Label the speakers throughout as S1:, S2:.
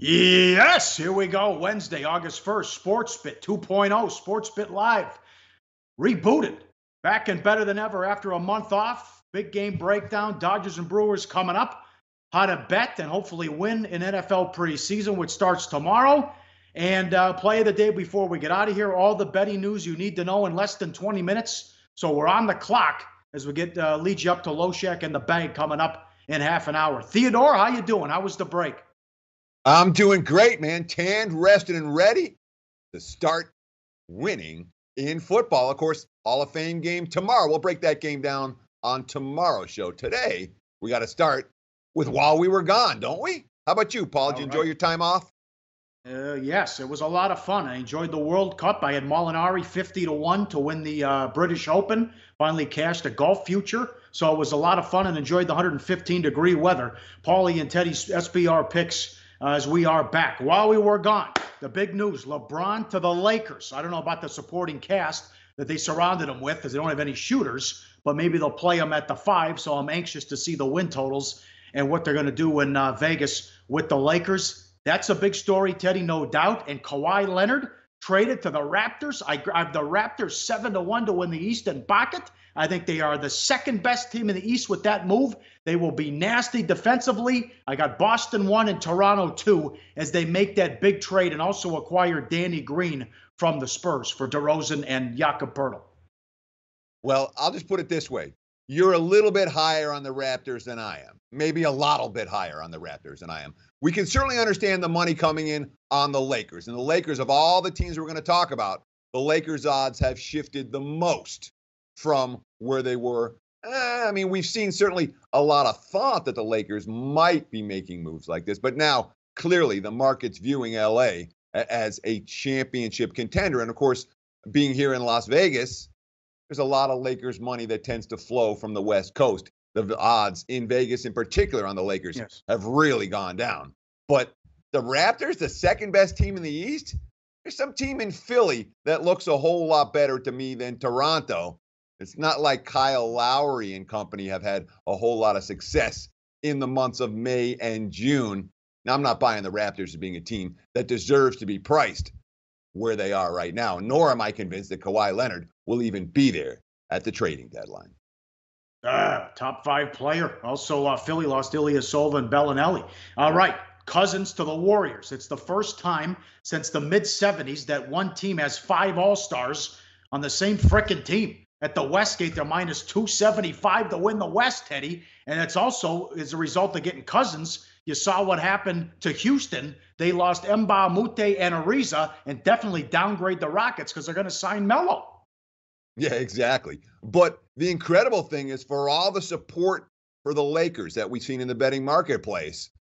S1: Yes, here we go. Wednesday, August 1st, Sports Bit 2.0, Sports Bit Live. Rebooted. Back and better than ever after a month off. Big game breakdown. Dodgers and Brewers coming up. How to bet and hopefully win in NFL preseason, which starts tomorrow. And play of the day before we get out of here. All the betting news you need to know in less than 20 minutes. So we're on the clock as we get lead you up to Loshak and the Bank coming up in half an hour. Theodore, how you doing? How was the break?
S2: I'm doing great, man. Tanned, rested, and ready to start winning in football. Of course, Hall of Fame game tomorrow. We'll break that game down on tomorrow's show. Today, we got to start with while we were gone, don't we? How about you, Paul? Did you enjoy your time off?
S1: Yes, it was a lot of fun. I enjoyed the World Cup. I had Molinari 50-1 to win the British Open. Finally cashed a golf future. So it was a lot of fun and enjoyed the 115-degree weather. Pauly and Teddy's SBR picks as we are back. While we were gone, the big news, LeBron to the Lakers. I don't know about the supporting cast that they surrounded him with because they don't have any shooters, but maybe they'll play him at the 5, so I'm anxious to see the win totals and what they're going to do in Vegas with the Lakers. That's a big story, Teddy, no doubt. And Kawhi Leonard traded to the Raptors. I grabbed the Raptors 7-1 to win the Eastern Bucket. I think they are the second best team in the East with that move. They will be nasty defensively. I got Boston 1 and Toronto 2 as they make that big trade and also acquire Danny Green from the Spurs for DeRozan and Jakob Poeltl.
S2: Well, I'll just put it this way. You're a little bit higher on the Raptors than I am. Maybe a little bit higher on the Raptors than I am. We can certainly understand the money coming in on the Lakers. And the Lakers, of all the teams we're going to talk about, the Lakers' odds have shifted the most from where they were. We've seen certainly a lot of thought that the Lakers might be making moves like this. But now, clearly, the market's viewing L.A. as a championship contender. And, of course, being here in Las Vegas, there's a lot of Lakers money that tends to flow from the West Coast. The odds in Vegas, in particular, on the Lakers have really gone down. But the Raptors, the second best team in the East, there's some team in Philly that looks a whole lot better to me than Toronto. It's not like Kyle Lowry and company have had a whole lot of success in the months of May and June. Now, I'm not buying the Raptors as being a team that deserves to be priced where they are right now, nor am I convinced that Kawhi Leonard will even be there at the trading deadline.
S1: Top 5 player. Also, Philly lost Ilyasova and Bellinelli. All right, Cousins to the Warriors. It's the first time since the mid-'70s that one team has 5 All-Stars on the same frickin' team. At the Westgate, they're minus 275 to win the West, Teddy. And it's also as a result of getting Cousins. You saw what happened to Houston. They lost Mbah Moute and Ariza and definitely downgrade the Rockets because they're going to sign Melo.
S2: Yeah, exactly. But the incredible thing is, for all the support for the Lakers that we've seen in the betting marketplace,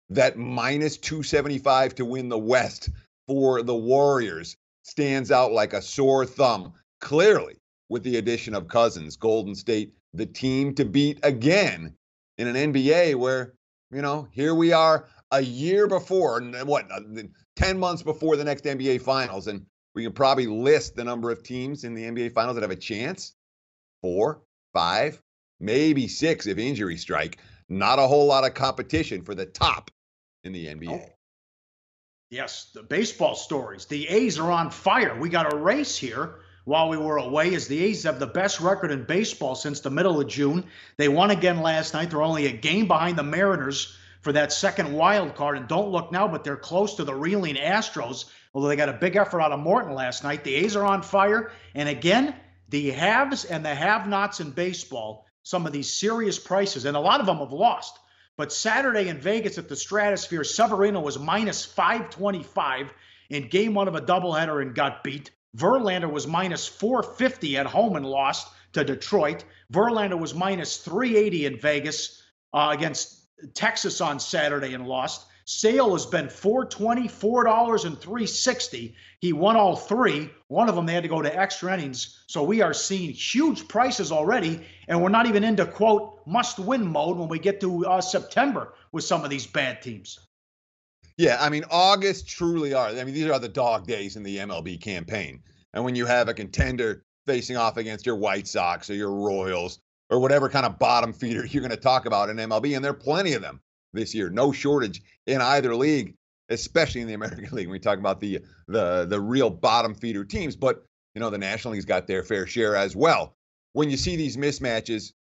S2: that minus 275 to win the West for the Warriors stands out like a sore thumb. Clearly, with the addition of Cousins, Golden State, the team to beat again in an NBA where, here we are a year before, 10 months before the next NBA Finals, and we can probably list the number of teams in the NBA Finals that have a chance. 4, 5, maybe 6 if injuries strike. Not a whole lot of competition for the top in the NBA.
S1: Oh. Yes, the baseball stories. The A's are on fire. We got a race here while we were away, as the A's have the best record in baseball since the middle of June. They won again last night. They're only a game behind the Mariners for that second wild card. And don't look now, but they're close to the reeling Astros, although they got a big effort out of Morton last night. The A's are on fire. And again, the haves and the have-nots in baseball, some of these serious prices, and a lot of them have lost. But Saturday in Vegas at the Stratosphere, Severino was minus 525 in game 1 of a doubleheader and got beat. Verlander was minus 450 at home and lost to Detroit. Verlander was minus 380 in Vegas against Texas on Saturday and lost. Sale has been $4.20, $4, and $3.60. He won all 3. One of them, they had to go to extra innings. So we are seeing huge prices already, and we're not even into, quote, must-win mode when we get to September with some of these bad teams.
S2: Yeah, August truly are. These are the dog days in the MLB campaign. And when you have a contender facing off against your White Sox or your Royals or whatever kind of bottom feeder you're going to talk about in MLB, and there are plenty of them this year, no shortage in either league. especially in the American League. When we talk about the real bottom feeder teams, but the National League's got their fair share as well. When you see these mismatches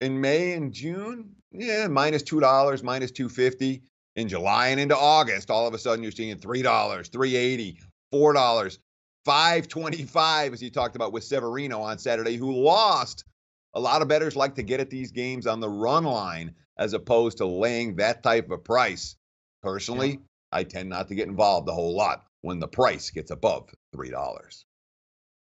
S2: in May and June, yeah, -$2, -250. In July and into August, all of a sudden you're seeing $3, $3.80, $4, $5.25, as you talked about with Severino on Saturday, who lost. A lot of bettors like to get at these games on the run line as opposed to laying that type of price. Personally, I tend not to get involved a whole lot when the price gets above $3.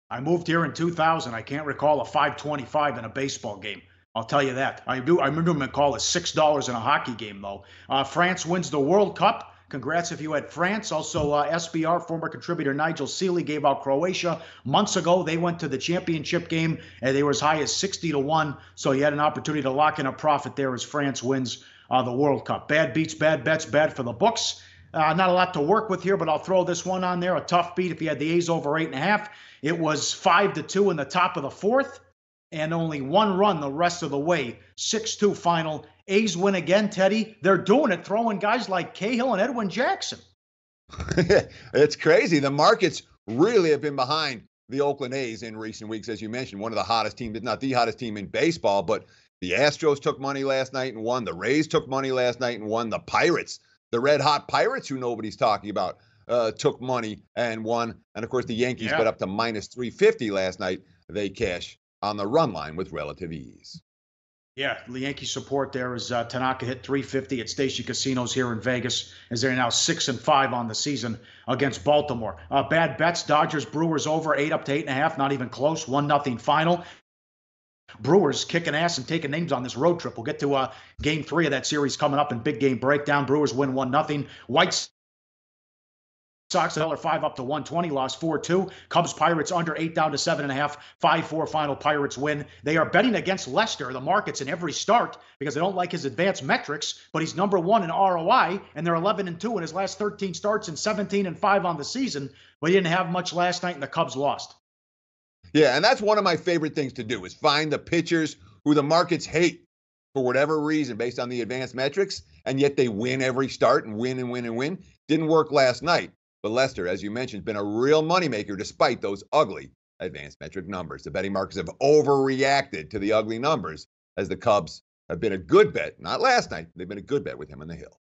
S1: I moved here in 2000. I can't recall a 5.25 in a baseball game. I'll tell you that. I remember him call it $6 in a hockey game, though. France wins the World Cup. Congrats if you had France. Also, SBR, former contributor Nigel Seeley, gave out Croatia months ago. They went to the championship game, and they were as high as 60-1. So you had an opportunity to lock in a profit there as France wins the World Cup. Bad beats, bad bets, bad for the books. Not a lot to work with here, but I'll throw this one on there. A tough beat if you had the A's over 8.5. It was 5-2 in the top of the fourth, and only one run the rest of the way. 6-2 final. A's win again, Teddy. They're doing it, throwing guys like Cahill and Edwin Jackson.
S2: It's crazy. The markets really have been behind the Oakland A's in recent weeks, as you mentioned. One of the hottest teams, not the hottest team in baseball, but the Astros took money last night and won. The Rays took money last night and won. The Pirates, the red-hot Pirates, who nobody's talking about, took money and won. And, of course, the Yankees bet up to -350 last night. They cash on the run line with relative ease.
S1: Yeah, the Yankee support there is Tanaka hit 350 at Station Casinos here in Vegas, as they're now 6-5 on the season against Baltimore. Bad bets, Dodgers, Brewers over 8 up to 8.5, not even close, 1-0 final. Brewers kicking ass and taking names on this road trip. We'll get to game 3 of that series coming up in big game breakdown. Brewers win 1-0. White Sox $1.05 up to 120, lost 4-2. Cubs Pirates under 8 down to 7.5, 5-4 final. Pirates win. They are betting against Lester, the markets, in every start because they don't like his advanced metrics, but he's number 1 in ROI, and they're 11-2 in his last 13 starts and 17-5 on the season, but he didn't have much last night, and the Cubs lost.
S2: Yeah, and that's one of my favorite things to do is find the pitchers who the markets hate for whatever reason based on the advanced metrics, and yet they win every start and win and win and win. Didn't work last night. But Lester, as you mentioned, has been a real moneymaker despite those ugly advanced metric numbers. The betting markets have overreacted to the ugly numbers as the Cubs have been a good bet. Not last night. They've been a good bet with him on the hill.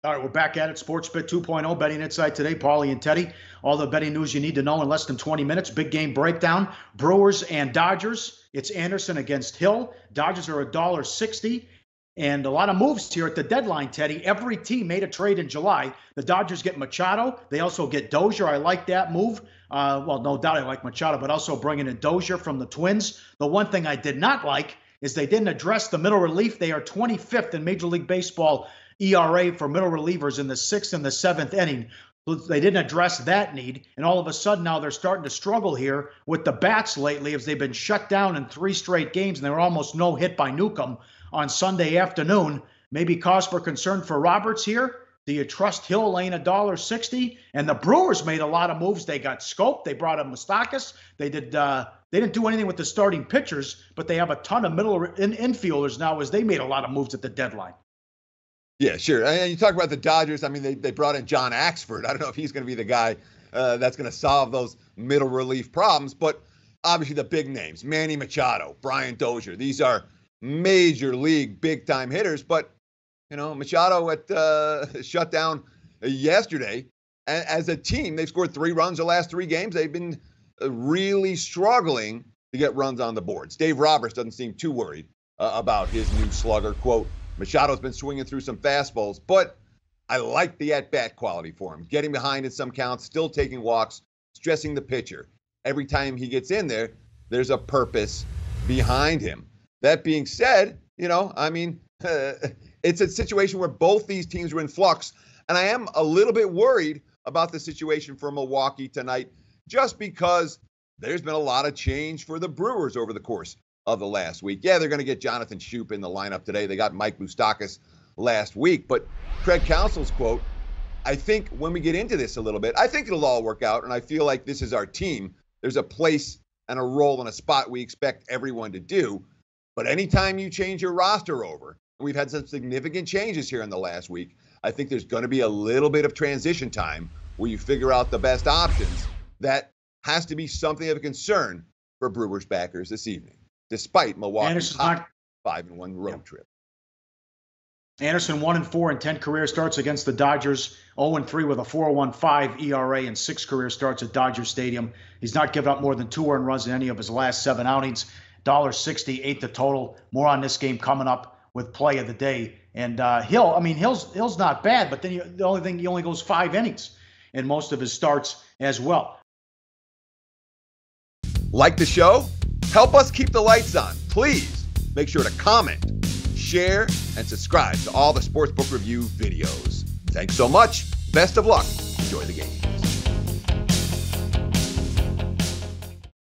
S1: All right, we're back at it. SportsBet 2.0 Betting Insight today. Pauly and Teddy. All the betting news you need to know in less than 20 minutes. Big game breakdown. Brewers and Dodgers. It's Anderson against Hill. Dodgers are $1.60. And a lot of moves here at the deadline, Teddy. Every team made a trade in July. The Dodgers get Machado. They also get Dozier. I like that move. Well, no doubt I like Machado, but also bringing in Dozier from the Twins. The one thing I did not like is they didn't address the middle relief. They are 25th in Major League Baseball ERA for middle relievers in the 6th and the 7th inning. They didn't address that need, and all of a sudden now they're starting to struggle here with the bats lately as they've been shut down in 3 straight games, and they were almost no hit by Newcomb on Sunday afternoon. Maybe cause for concern for Roberts here. Do you trust Hill laying $1.60? And the Brewers made a lot of moves. They got Scope. They brought in Moustakas. They didn't do anything with the starting pitchers, but they have a ton of middle infielders now as they made a lot of moves at the deadline.
S2: Yeah, sure. And you talk about the Dodgers. I mean, they brought in John Axford. I don't know if he's going to be the guy that's going to solve those middle relief problems, but obviously the big names, Manny Machado, Brian Dozier, these are major league big time hitters. But, Machado shut down yesterday. As a team, they've scored 3 runs the last 3 games. They've been really struggling to get runs on the boards. Dave Roberts doesn't seem too worried about his new slugger. Quote, Machado's been swinging through some fastballs, but I like the at-bat quality for him. Getting behind in some counts, still taking walks, stressing the pitcher. Every time he gets in there, there's a purpose behind him. That being said, it's a situation where both these teams are in flux, and I am a little bit worried about the situation for Milwaukee tonight just because there's been a lot of change for the Brewers over the course of the last week. Yeah, they're going to get Jonathan Schoop in the lineup today. They got Mike Moustakas last week. But Craig Counsell's quote, I think when we get into this a little bit, I think it'll all work out, and I feel like this is our team. There's a place and a role and a spot we expect everyone to do. But anytime you change your roster over, We've had some significant changes here in the last week. I think there's going to be a little bit of transition time where you figure out the best options. That has to be something of a concern for Brewers backers this evening, despite Milwaukee's hot 5-1 road trip.
S1: Anderson 1-4 in 10 career starts against the Dodgers, 0-3 with a 4.15 ERA in 6 career starts at Dodger Stadium. He's not given up more than 2 earned runs in any of his last 7 outings. $1.68 the total. More on this game coming up with play of the day. And Hill's not bad, but then he only goes 5 innings in most of his starts as well.
S2: Like the show? Help us keep the lights on. Please make sure to comment, share, and subscribe to all the Sportsbook Review videos. Thanks so much. Best of luck. Enjoy the game.